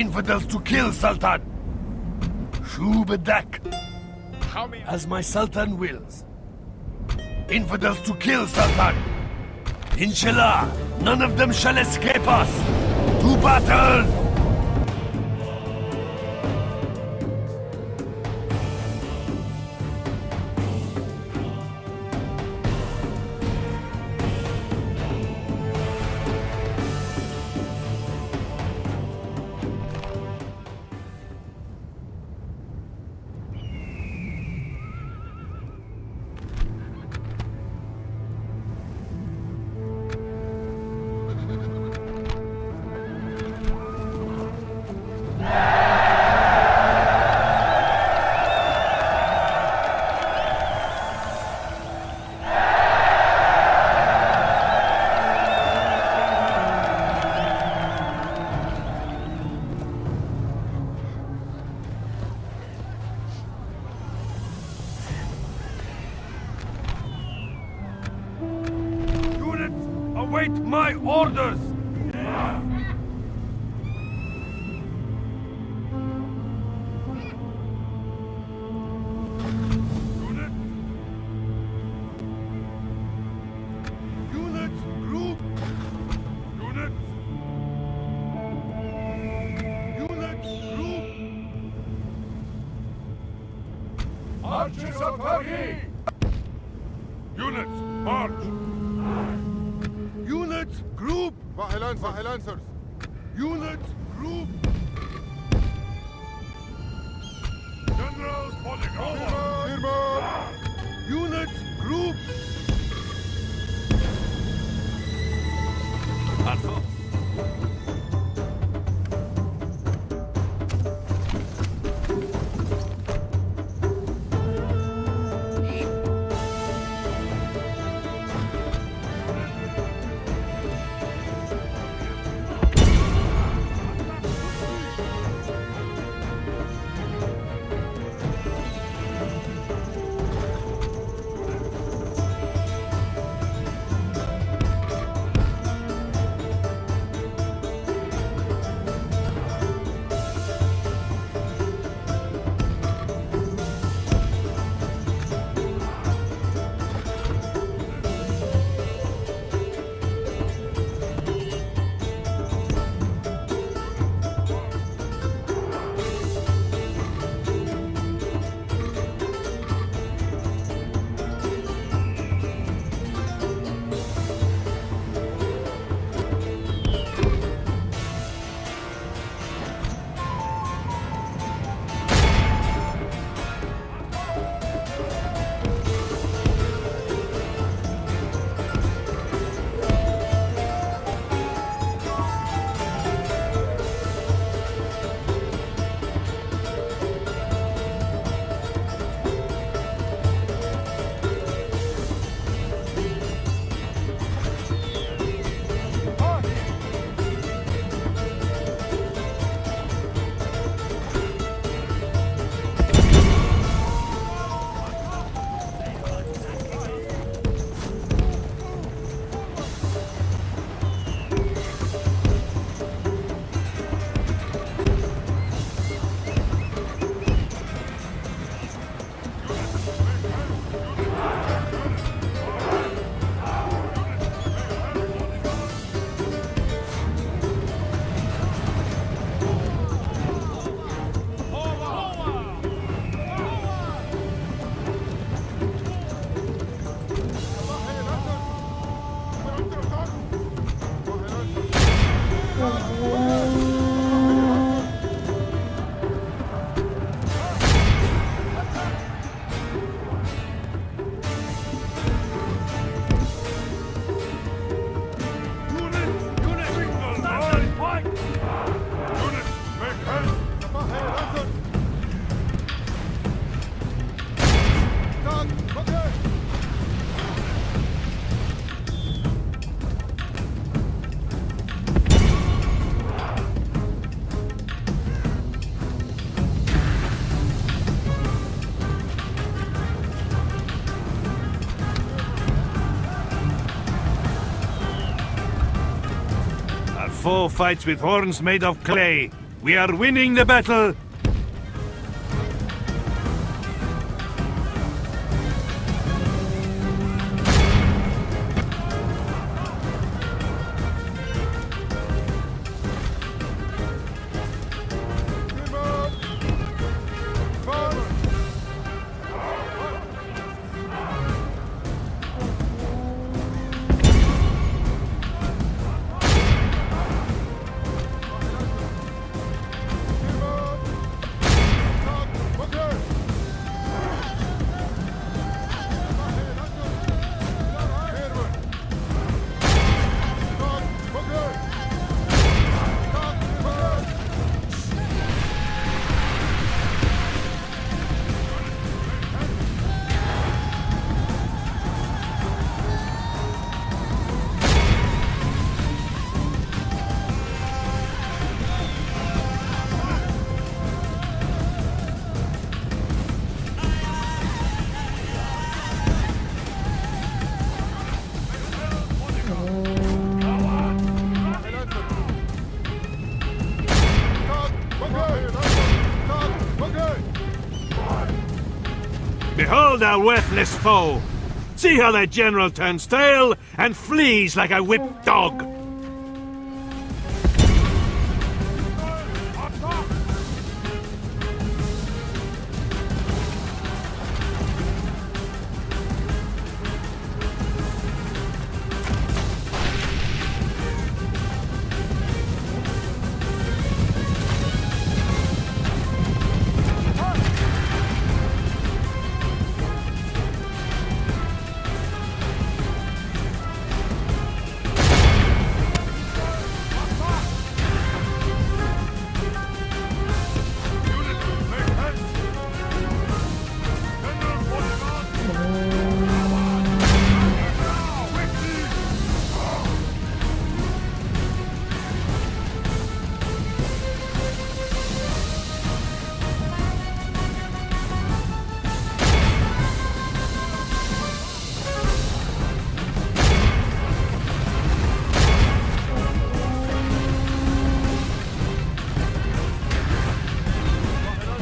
Infidels to kill, Sultan! Shubadak! As my Sultan wills. Infidels to kill, Sultan! Inshallah, none of them shall escape us! To battle! Await my orders! Units, group! Units! Units, group! Archers of Turkey! Units, march! Units, group! Lancers! Units, group! Generals, polygon! Units, group! Alpha. Foe fights with horns made of clay. We are winning the battle! Behold our worthless foe! See how the general turns tail and flees like a whipped dog!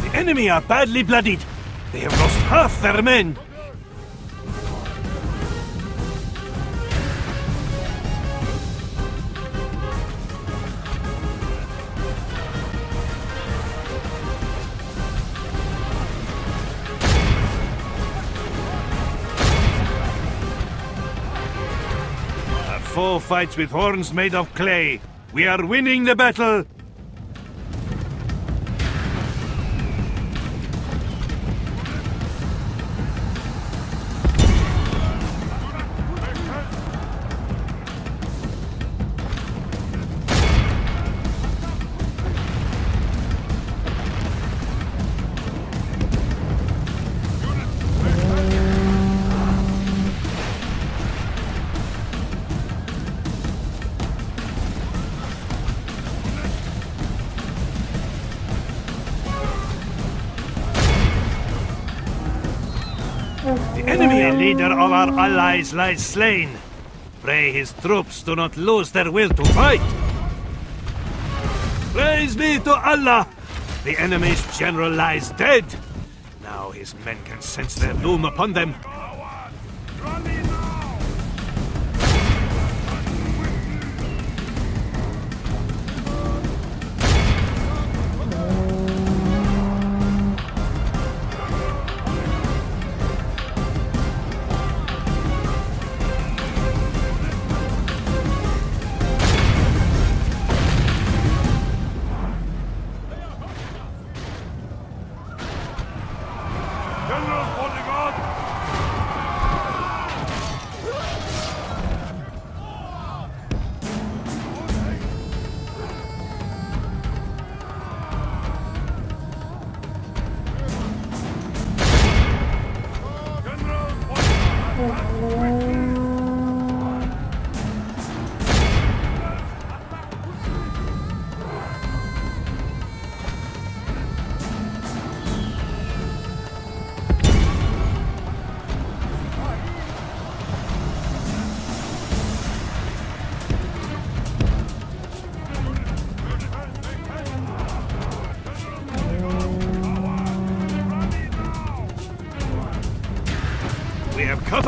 The enemy are badly bloodied. They have lost half their men. A foe fights with horns made of clay. We are winning the battle. The enemy leader of our allies lies slain. Pray his troops do not lose their will to fight. Praise be to Allah! The enemy's general lies dead. Now his men can sense their doom upon them.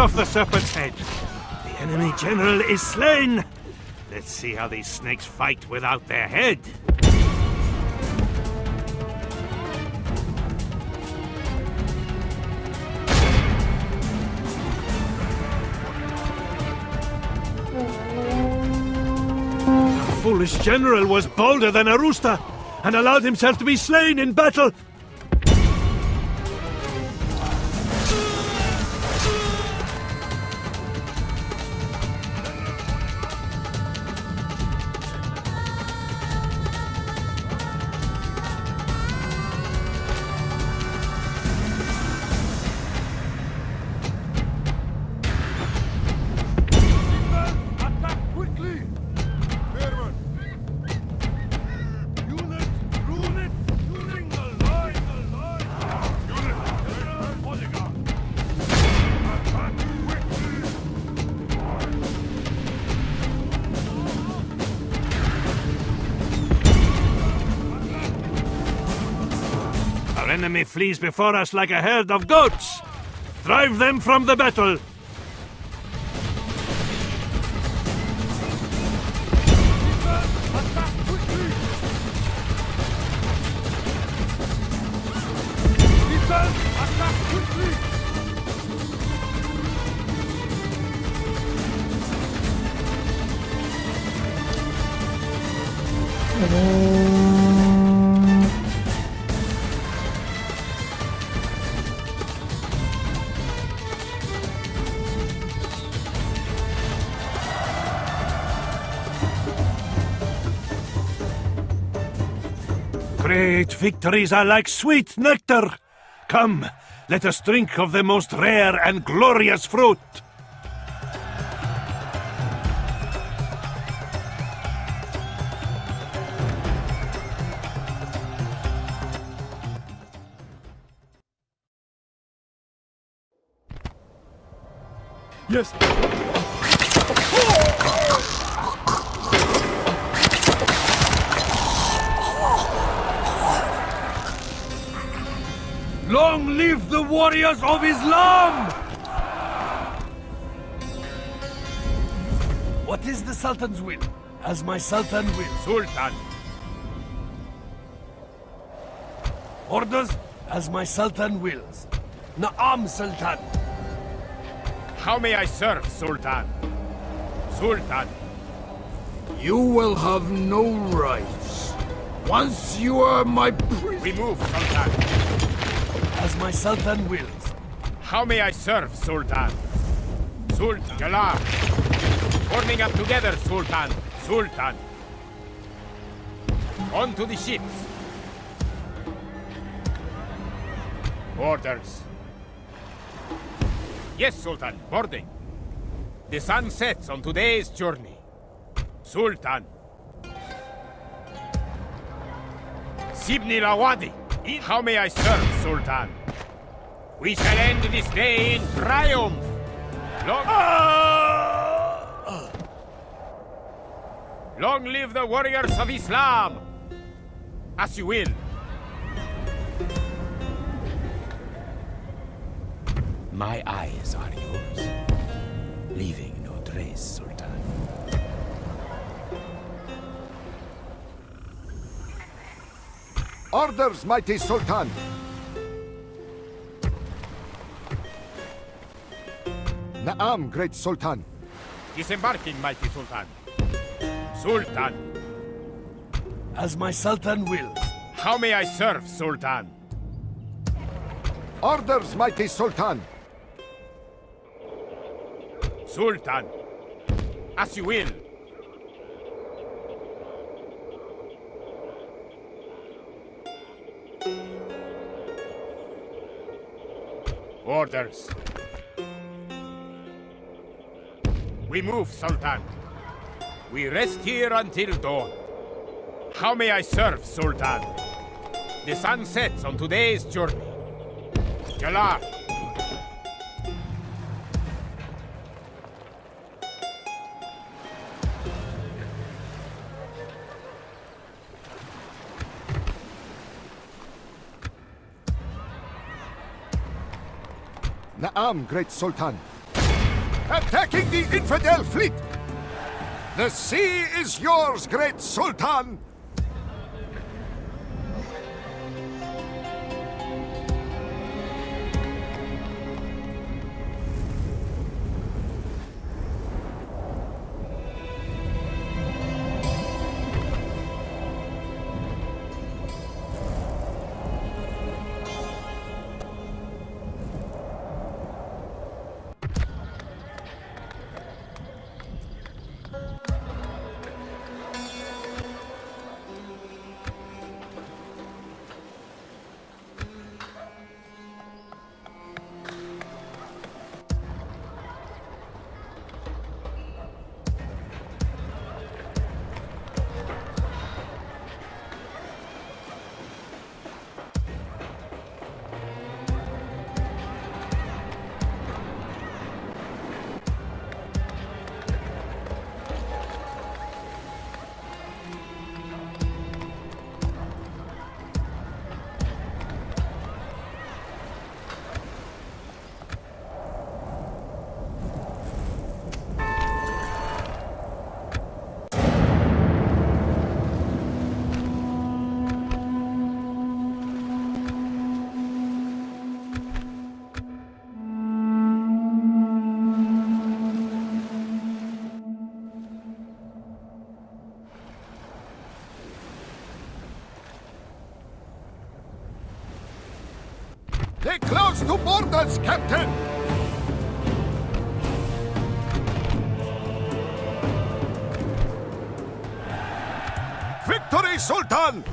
off the serpent's head. The enemy general is slain. Let's see how these snakes fight without their head. The foolish general was bolder than a rooster and allowed himself to be slain in battle. Our enemy flees before us like a herd of goats. Drive them from the battle. Great victories are like sweet nectar. Come, let us drink of the most rare and glorious fruit. Yes. Long live the warriors of Islam! What is the Sultan's will? As my Sultan will. Sultan. Orders? As my Sultan wills. Na'am, Sultan. How may I serve, Sultan? Sultan. You will have no rights. Once you are my prisoner. Remove, Sultan. As my Sultan wills. How may I serve, Sultan? Sultan. Galar. Forming up together, Sultan. Sultan. On to the ships. Orders. Yes, Sultan. Boarding. The sun sets on today's journey. Sultan. Sibni Lawadi. How may I serve, Sultan? We shall end this day in triumph. Long live the warriors of Islam. As you will. My eyes are yours, leaving no trace, Sultan. Orders, mighty Sultan. Na'am, great Sultan. Disembarking, mighty Sultan. Sultan. As my Sultan wills. How may I serve, Sultan? Orders, mighty Sultan. Sultan. As you will. Orders. We move, Sultan. We rest here until dawn. How may I serve, Sultan? The sun sets on today's journey. Galar. Na'am, great Sultan. Attacking the infidel fleet! The sea is yours, great Sultan! They close to borders, Captain! Victory, Sultan!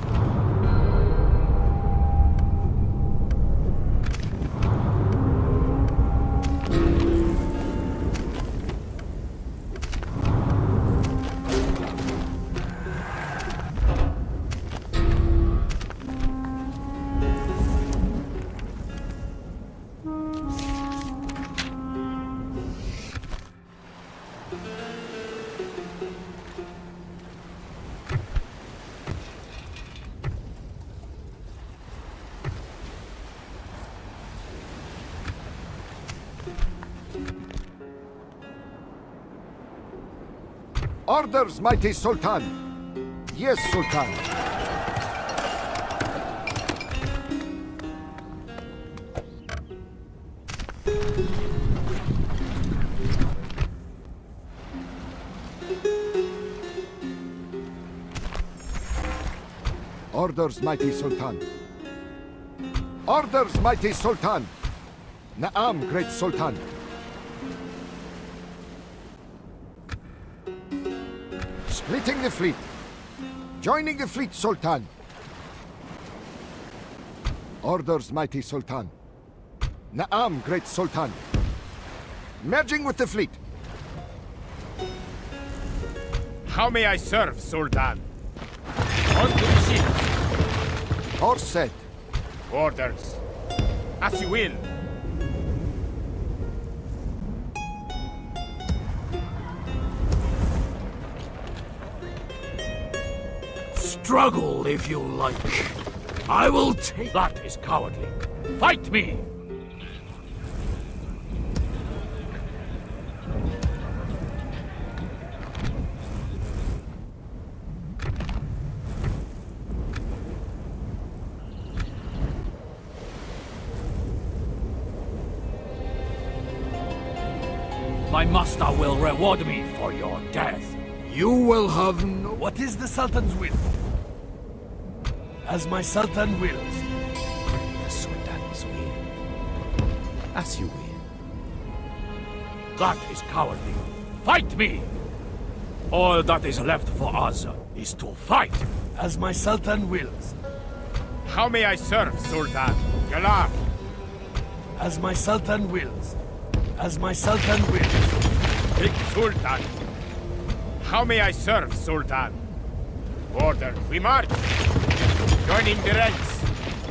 Orders, mighty Sultan. Yes, Sultan. Orders, mighty Sultan. Orders, mighty Sultan. Na'am, great Sultan. Splitting the fleet. Joining the fleet, Sultan. Orders, mighty Sultan. Na'am, great Sultan. Merging with the fleet. How may I serve, Sultan? On to the ship. Horse set. Orders. As you will. Struggle if you like. I will take... That is cowardly. Fight me! My master will reward me for your death. You will have no... What is the Sultan's will? As my Sultan wills. The Sultan's will. As you will. That is cowardly. Fight me! All that is left for us is to fight. As my Sultan wills. How may I serve, Sultan? Galar. As my Sultan wills. As my Sultan wills. Big Sultan. How may I serve, Sultan? Order, we march. Joining the ranks.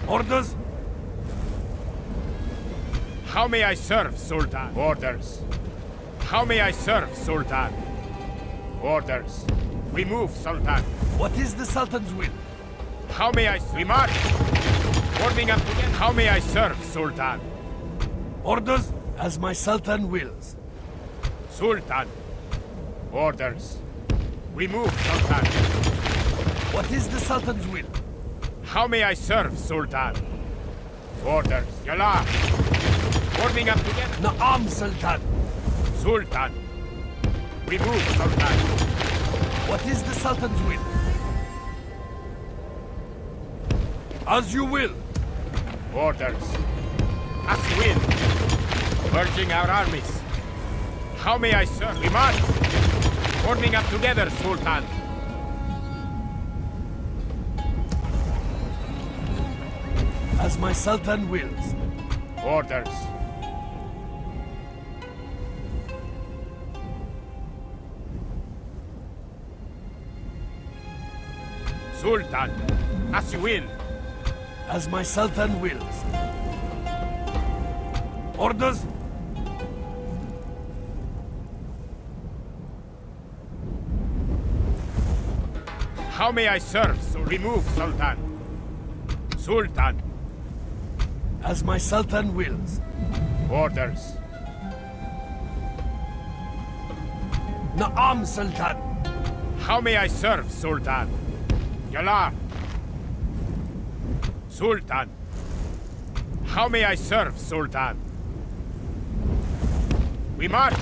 Orders? How may I serve, Sultan? Orders. How may I serve, Sultan? Orders. We move, Sultan. What is the Sultan's will? How may I... We march. Warming up again. How may I serve, Sultan? Orders? As my Sultan wills. Sultan. Orders. We move, Sultan. What is the Sultan's will? How may I serve, Sultan? Orders. Yalla. Forming up together. Na'am, Sultan. Sultan. We move, Sultan. What is the Sultan's will? As you will. Orders. As you will. Merging our armies. How may I serve? We march. Forming up together, Sultan. As my Sultan wills. Orders. Sultan. As you will. As my Sultan wills. Orders? How may I serve? So remove, Sultan. Sultan. As my Sultan wills. Orders. Na'am, Sultan. How may I serve, Sultan? Yalla. Sultan. How may I serve, Sultan? We march.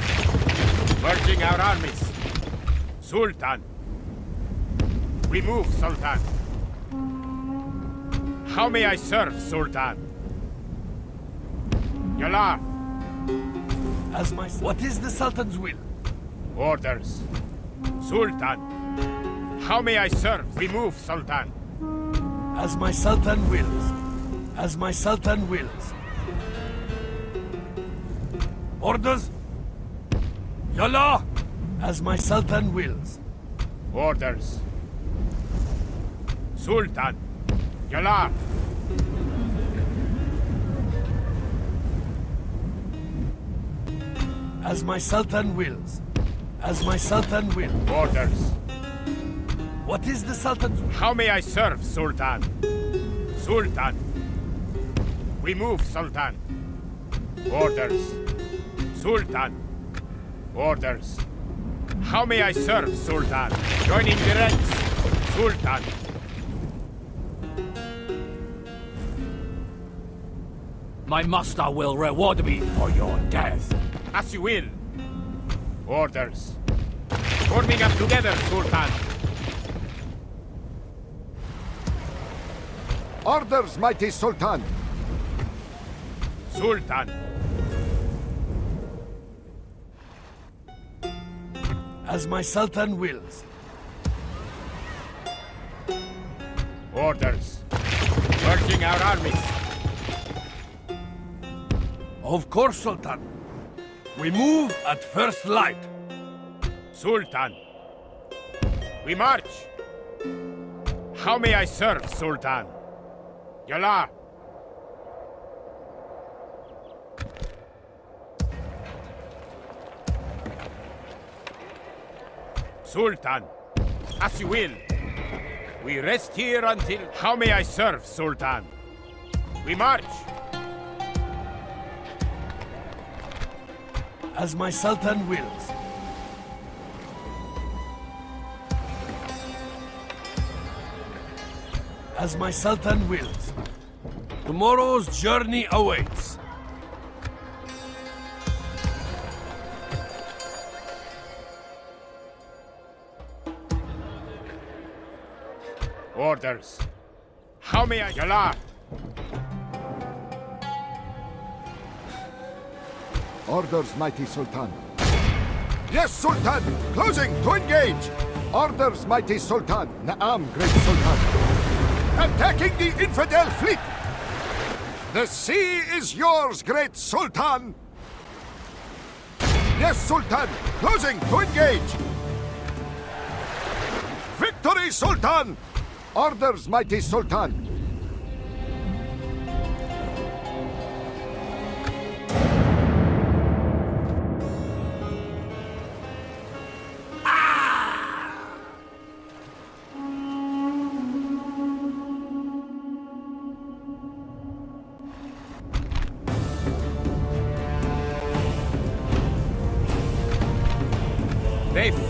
Merging our armies. Sultan. We move, Sultan. How may I serve, Sultan? Yalla. As my... What is the Sultan's will? Orders. Sultan. How may I serve? We move, Sultan. As my Sultan wills. As my Sultan wills. Orders? Yalla! As my Sultan wills. Orders. Sultan. Yalla. As my Sultan wills. As my Sultan wills. Orders. What is the Sultan's will? How may I serve, Sultan? Sultan. We move, Sultan. Orders. Sultan. Orders. How may I serve, Sultan? Joining the ranks, Sultan. My master will reward me for your death. As you will. Orders. Forming up together, Sultan. Orders, mighty Sultan. Sultan. As my Sultan wills. Orders. Merging our armies. Of course, Sultan. We move at first light. Sultan. We march. How may I serve, Sultan? Yalla. Sultan. As you will. We rest here until... How may I serve, Sultan? We march. As my Sultan wills. As my Sultan wills. Tomorrow's journey awaits. Orders. How may I... Yalla. Orders, mighty Sultan. Yes, Sultan! Closing to engage! Orders, mighty Sultan. Na'am, great Sultan. Attacking the infidel fleet! The sea is yours, great Sultan! Yes, Sultan! Closing to engage! Victory, Sultan! Orders, mighty Sultan.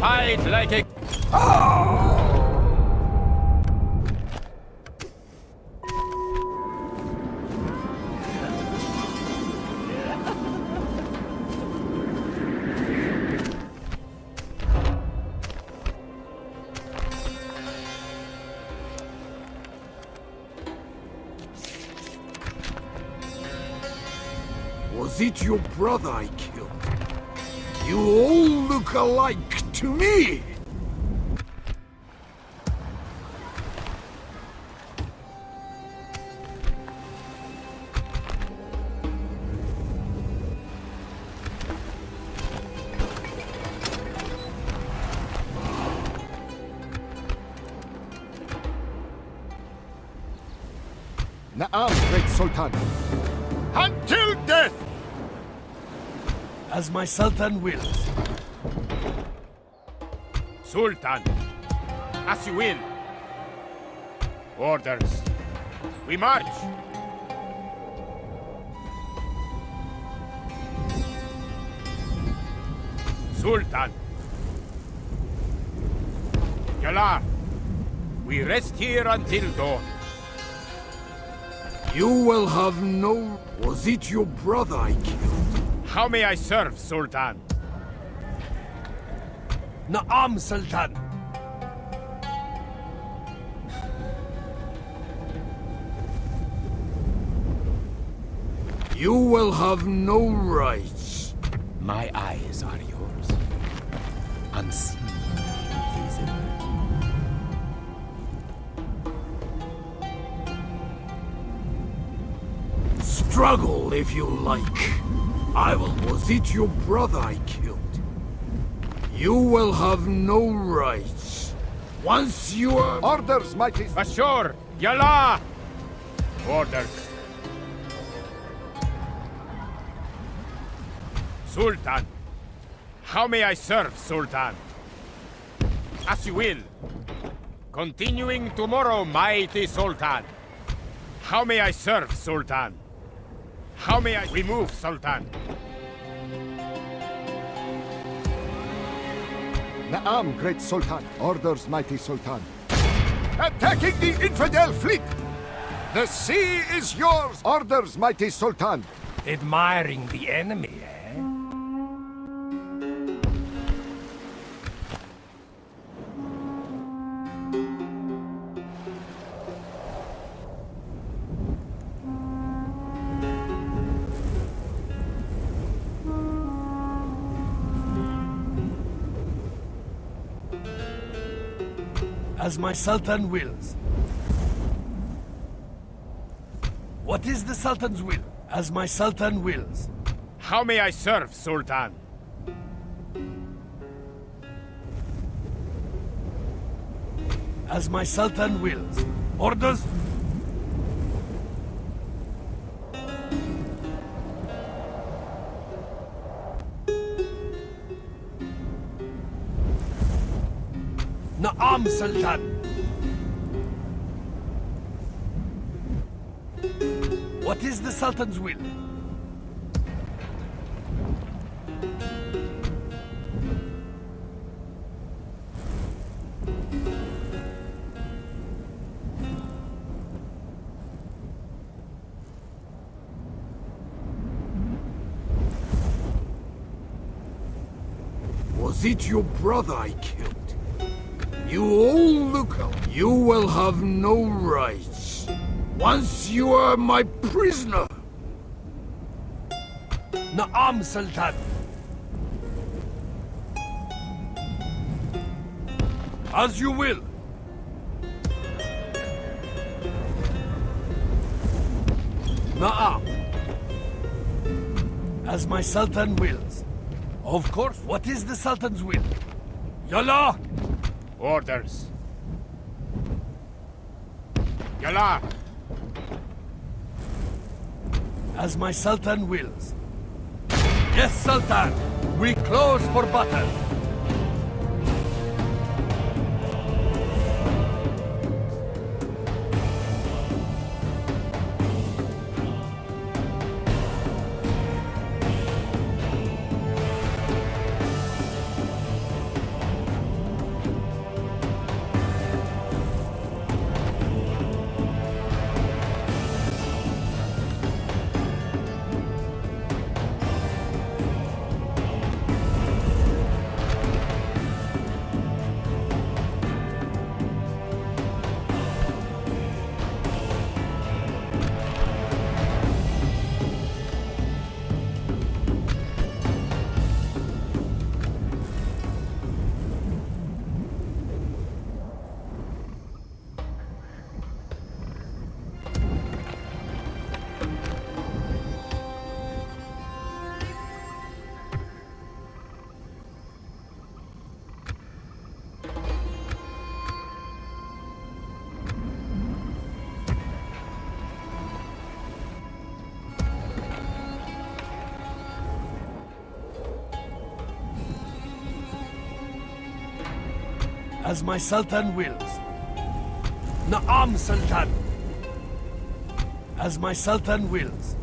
fight like a... Was it your brother I killed? You all look alike to me! Na'am, great Sultan. Until death! As my Sultan wills. Sultan, as you will. Orders. We march. Sultan. Yala, we rest here until dawn. You will have no... Was it your brother I killed? How may I serve, Sultan? Na'am, Sultan. You will have no rights. My eyes are yours. Unseen, invisible. Struggle if you like. Was it your brother I killed? You will have no rights. Once you are... Orders, mighty... Ashore! Yala! Orders. Sultan. How may I serve, Sultan? As you will. Continuing tomorrow, mighty Sultan. How may I serve, Sultan? How may I remove, Sultan? Na'am, great Sultan. Orders, mighty Sultan. Attacking the infidel fleet! The sea is yours! Orders, mighty Sultan. Admiring the enemy, eh? As my Sultan wills. What is the Sultan's will? As my Sultan wills. How may I serve, Sultan? As my Sultan wills. Orders? Na'am, Sultan. What is the Sultan's will? Was it your brother I killed? You all look... You will have no rights. Once you are my prisoner. Na'am, Sultan. As you will. Na'am. As my Sultan wills. Of course. What is the Sultan's will? Yalla! Orders. Yala! As my Sultan wills. Yes, Sultan! We close for battle! As my Sultan wills. Na'am, Sultan. As my Sultan wills.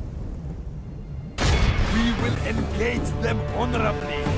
We will engage them honorably.